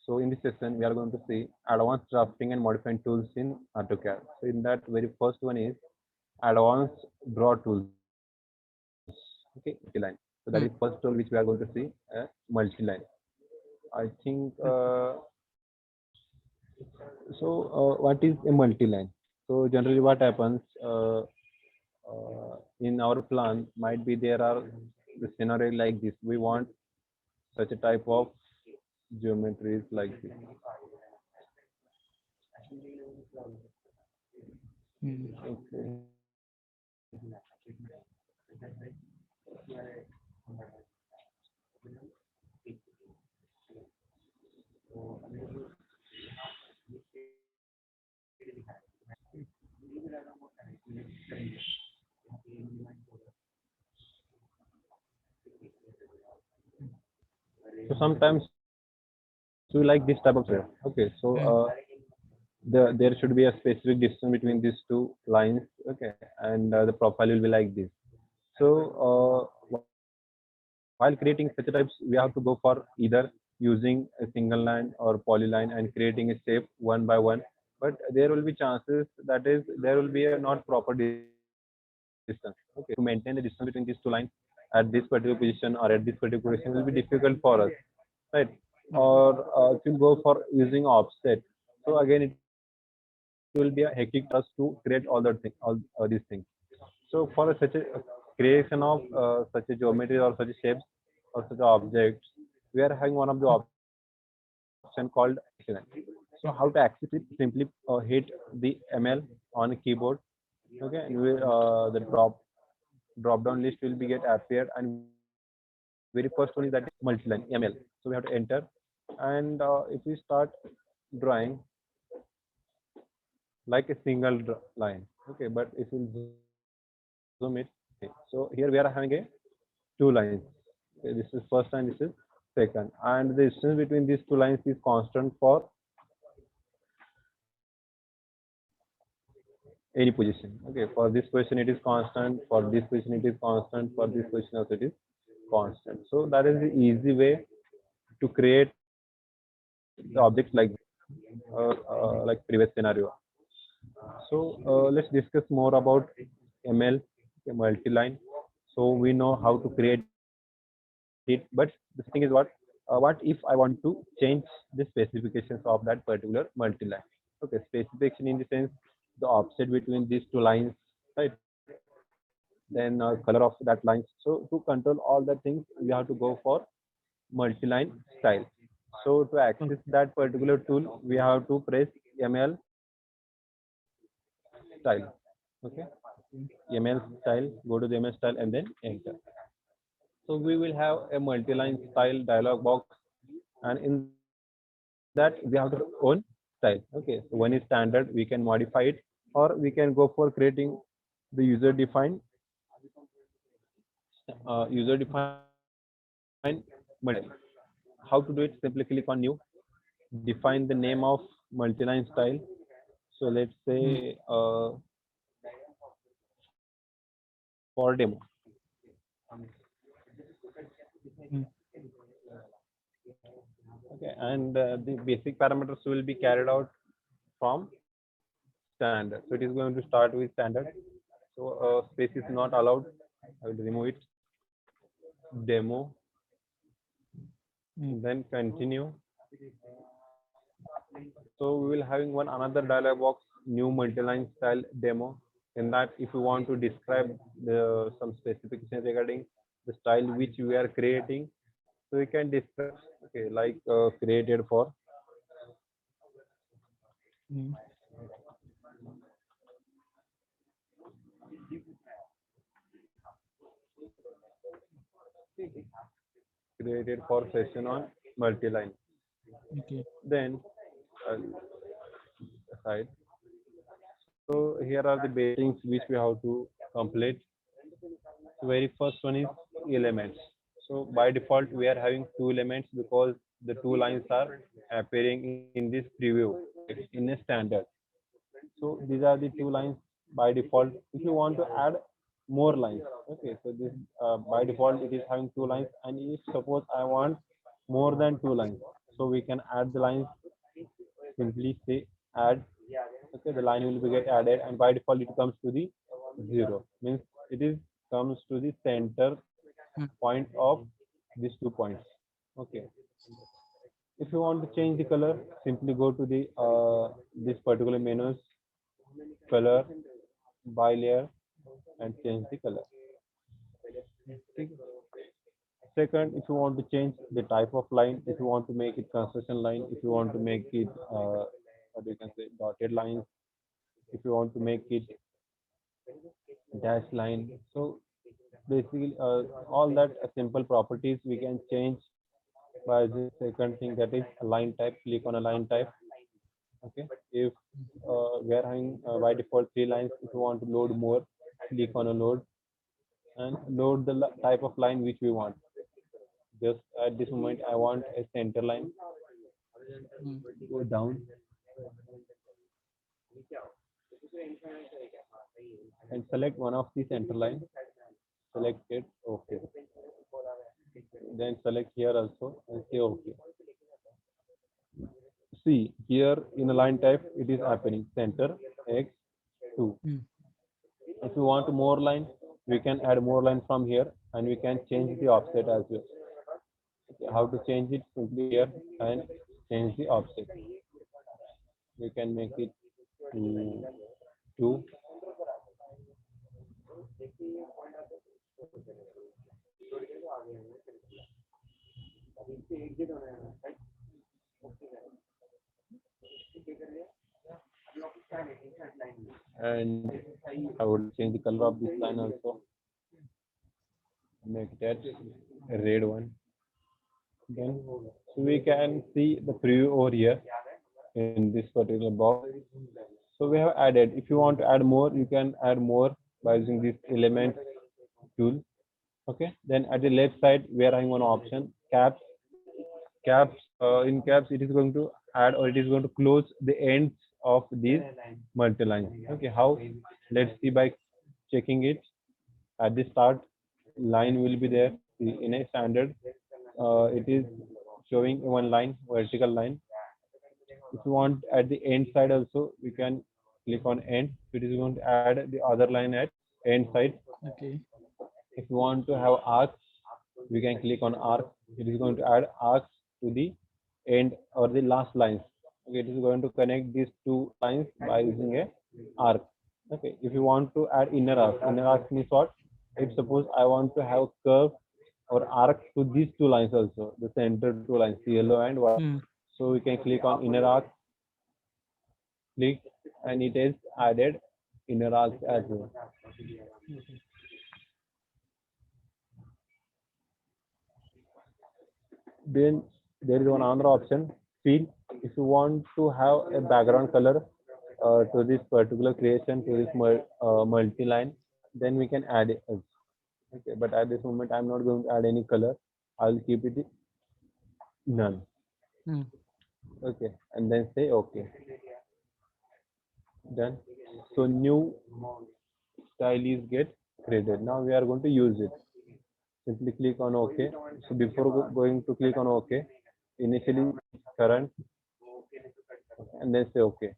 So in this session, we are going to see advanced drafting and modifying tools in AutoCAD. So in that very first one is advanced draw tools. Okay, multi-line. So that is first tool which we are going to see, multi-line. I think what is a multi-line? So generally what happens in our plan might be there are the scenario like this. We want such a type of geometries like this. Okay. So sometimes we like this type of scenario. Okay, so there should be a specific distance between these two lines. Okay, and the profile will be like this. So while creating such types, we have to go for either using a single line or polyline and creating a shape one by one. But there will be chances that is there will be a not proper distance. Okay, so to maintain the distance between these two lines at this particular position or at this particular position will be difficult for us, right? Or if you go for using offset, so again it will be a hectic task to create all the thing, all these things. So for such a creation of such a geometry or such a shapes or such objects, we are having one of the option called access line. So how to access it? Simply hit the ML on a keyboard. Okay, and the drop down list will be get appeared, and very first one is that is multi-line ML. So we have to enter, and if we start drawing like a single line. Okay, but if you zoom it, okay, so here we are having a two lines. Okay, this is first and this is second, and the distance between these two lines is constant for any position. Okay, for this position it is constant, for this position it is constant, for this position also it is constant. So that is the easy way to create the objects like like previous scenario. So let's discuss more about ML, okay, multi-line. So we know how to create it, but the thing is what if I want to change the specifications of that particular multi-line? Okay, specification in the sense the offset between these two lines, right? Then color of that lines. So to control all the things, we have to go for multi-line style. So to access that particular tool, we have to press ML style. Okay, ML style, go to the ML style and then enter. So we will have a multi-line style dialog box, and in that we have to own style. Okay, so one is standard, we can modify it, or we can go for creating the user defined multi-line. How to do it? Simply click on new, define the name of multi-line style. So let's say for demo. Okay, and the basic parameters will be carried out from standard. So it is going to start with standard. So space is not allowed. I will remove it. Demo, then continue. So we will having one another dialog box, new multi-line style demo. In that, if you want to describe the some specification regarding the style which we are creating, so we can describe. Okay, like created for created for session on multi-line. Then aside. So here are the basics which we have to complete. The very first one is elements. So by default we are having two elements because the two lines are appearing in this preview in a standard. So these are the two lines by default. If you want to add more lines, okay, so this by default it is having two lines, and if suppose I want more than two lines, So we can add the lines. Simply say add. Okay, the line will be get added, and by default it comes to the 0. Means it is comes to the center Mm. point of these 2 points. Okay. If you want to change the color, simply go to the this particular menus, color, by layer, and change the color. Okay. Second, if you want to change the type of line, if you want to make it construction line, if you want to make it what you can say dotted lines, if you want to make it dash line, so basically all that simple properties we can change by the second thing, that is a line type. Click on a line type. Okay, if we are having by default 3 lines, if you want to load more, click on a load and load the type of line which we want. Just at this moment I want a center line. Mm. Go down and select one of the center line. Select it. Okay, then select here also and say okay. See here in a line type it is happening center x2. Mm. If you want more line, we can add more line from here, and we can change the offset as well. Okay, how to change it? Simply here and change the offset. We can make it to 2. And I would change the color of this line also. Make that a red one. Then so we can see the preview over here in this particular box. So we have added. If you want to add more, you can add more by using this element tool. Okay. Then at the left side, we are having one option, caps. Caps in caps, it is going to add or it is going to close the ends of these multi lines. Okay. How? Let's see by checking it. At the start, line will be there in a standard. It is showing one line, vertical line. If you want at the end side also, we can click on end. It is going to add the other line at end side. Okay. If you want to have arcs, we can click on arc. It is going to add arcs to the end or the last lines. Okay, it is going to connect these 2 lines by using a arc. Okay, if you want to add inner arc means what? If suppose I want to have curve or arc to these 2 lines also, the center 2 lines, yellow and white. Mm. So we can click on inner arc, click, and it is added inner arc as well. Okay. Then there is one other option, fill. If you want to have a background color to this particular creation, to this multi-line, then we can add it. Okay, but at this moment I'm not going to add any color. I'll keep it none. Mm. Okay, and then say okay. Done. So new style is get created. Now we are going to use it. Simply click on OK. So before going to click on OK, initially current and then say OK.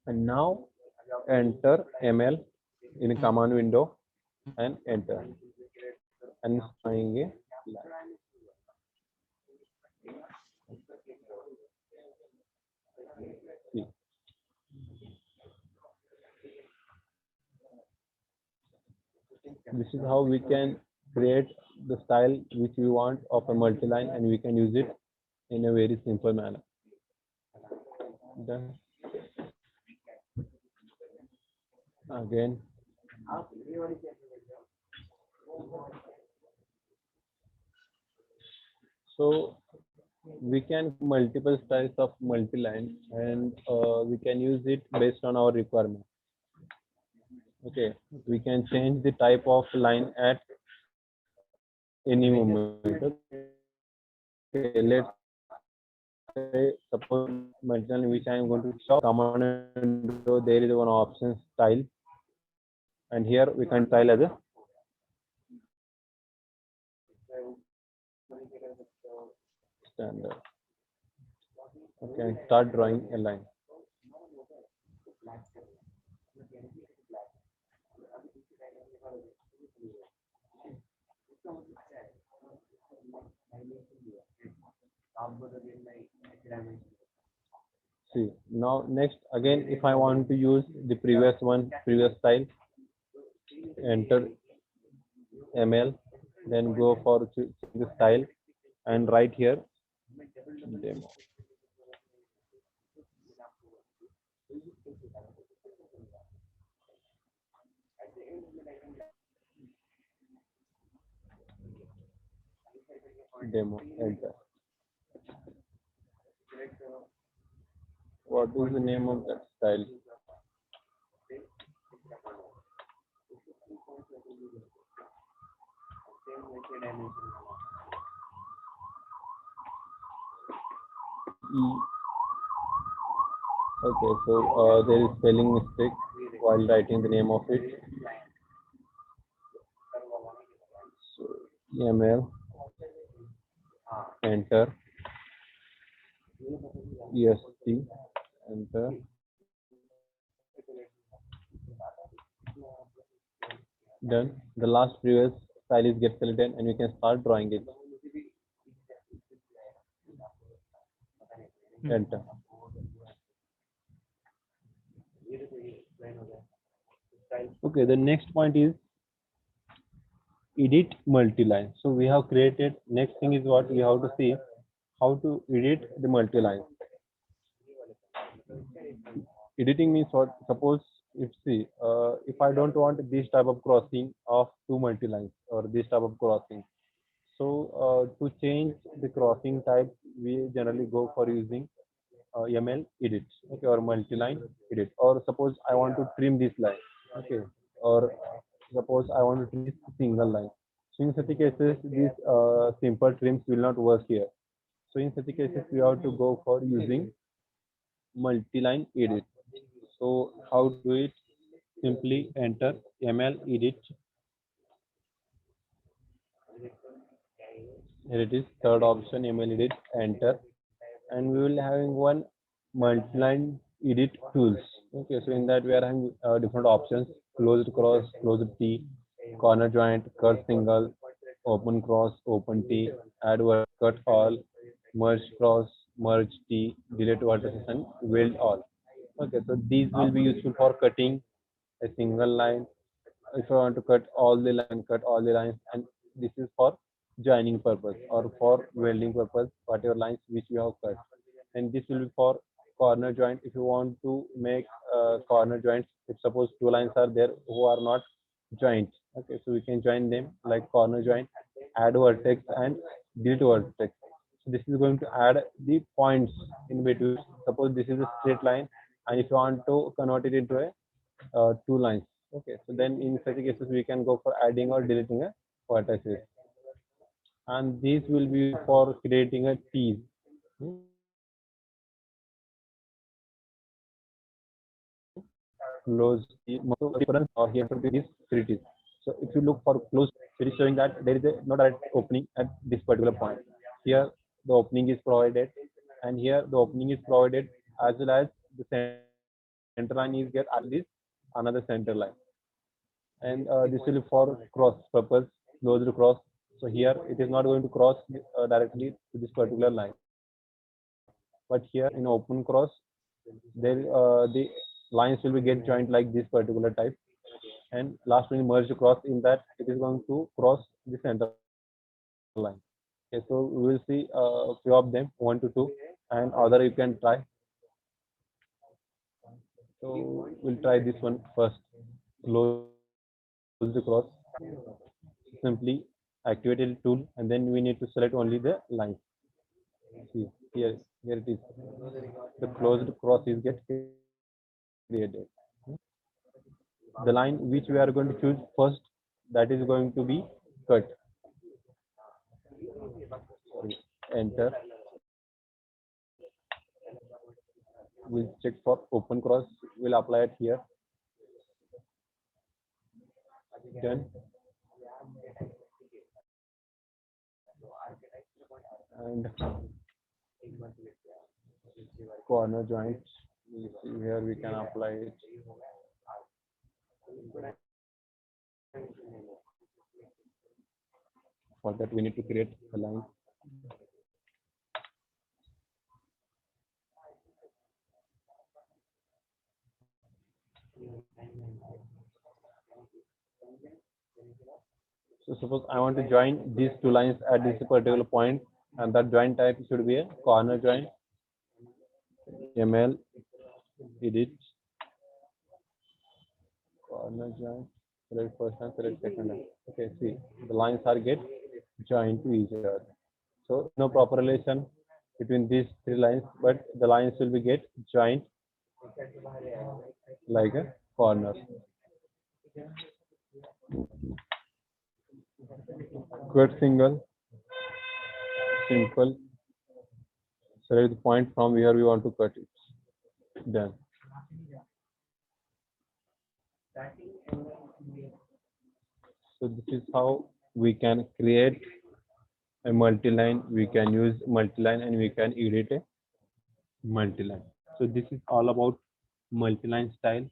And now enter ML in a Mm. command window and enter. And showing a line. See. This is how we can create the style which we want of a multi-line, and we can use it in a very simple manner. Done. Again. So we can multiple styles of multi-line, and we can use it based on our requirement. Okay, we can change the type of line at any moment. Okay, let's say suppose multi-line which I am going to show command window, there is one option style, and here we can style as a standard. Okay, and start drawing a line. See, now next again, if I want to use the previous style, enter ML, then go for the style and write here demo. Demo, enter. What is the name of that style? Okay, so there is spelling mistake while writing the name of it. So ML, enter, EST, enter. Done. The last previous style is get selected and you can start drawing it. Enter. Okay, the next point is edit multi-line. So we have created, next thing is what we have to see, how to edit the multi-line. Editing means what? Suppose if I don't want this type of crossing of two multi-lines or this type of crossing. So to change the crossing type, we generally go for using ML edit, okay, or multi-line edit. Or suppose I want to trim this line, okay, or suppose I want to trim this single line. So in such cases, these simple trims will not work here. So in such cases, we have to go for using multi-line edit. So how to do it? Simply enter ML edit. Here it is, third option, ML edit, enter, and we will having one multi-line edit tools. Okay, so in that we are having different options: closed cross, closed T, corner joint, cut single, open cross, open T, add word, cut all, merge cross, merge T, delete vertices, and weld all. Okay, so these will be useful for cutting a single line. If I want to cut all the line, cut all the lines, and this is for joining purpose or for welding purpose, whatever lines which you have cut. And this will be for corner joint. If you want to make corner joints, if suppose two lines are there who are not joint, okay, so we can join them like corner joint, add vertex and delete vertex. So this is going to add the points in between. Suppose this is a straight line, and if you want to convert it into a two lines, okay, so then in such cases we can go for adding or deleting a vertices, and these will be for creating a tease. Close so difference here should be these three teeth. So if you look for close, it is showing that there is a no direct opening at this particular point. Here the opening is provided, and here the opening is provided, as well as the center line is get at this another center line, and this will be for cross purpose, closed cross. So here it is not going to cross directly to this particular line, but here in open cross, there the lines will be get joined like this particular type, and last one merge cross, in that it is going to cross the center line. Okay, so we will see a few of them, 1 to 2, and other you can try. So we'll try this one first. Close the cross, simply activate the tool, and then we need to select only the lines. See here it is, the closed cross is get created. The line which we are going to choose first, that is going to be cut. Enter. We'll check for open cross, we'll apply it here. Done. And corner joint. You see here we can apply it. For that we need to create a line. So suppose I want to join these two lines at this particular point, and that joint type should be a corner joint. ML edit corner joint. Select first and select second line. Okay, see the lines are get joined to each other. So no proper relation between these three lines, but the lines will be get joined like a corner. Cut single, simple. Select the point from where we want to cut it. Done. So this is how we can create a multi-line. We can use multi-line and we can edit a multi-line. So this is all about multi-line style,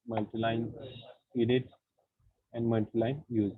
multi-line edit, and multi-line use.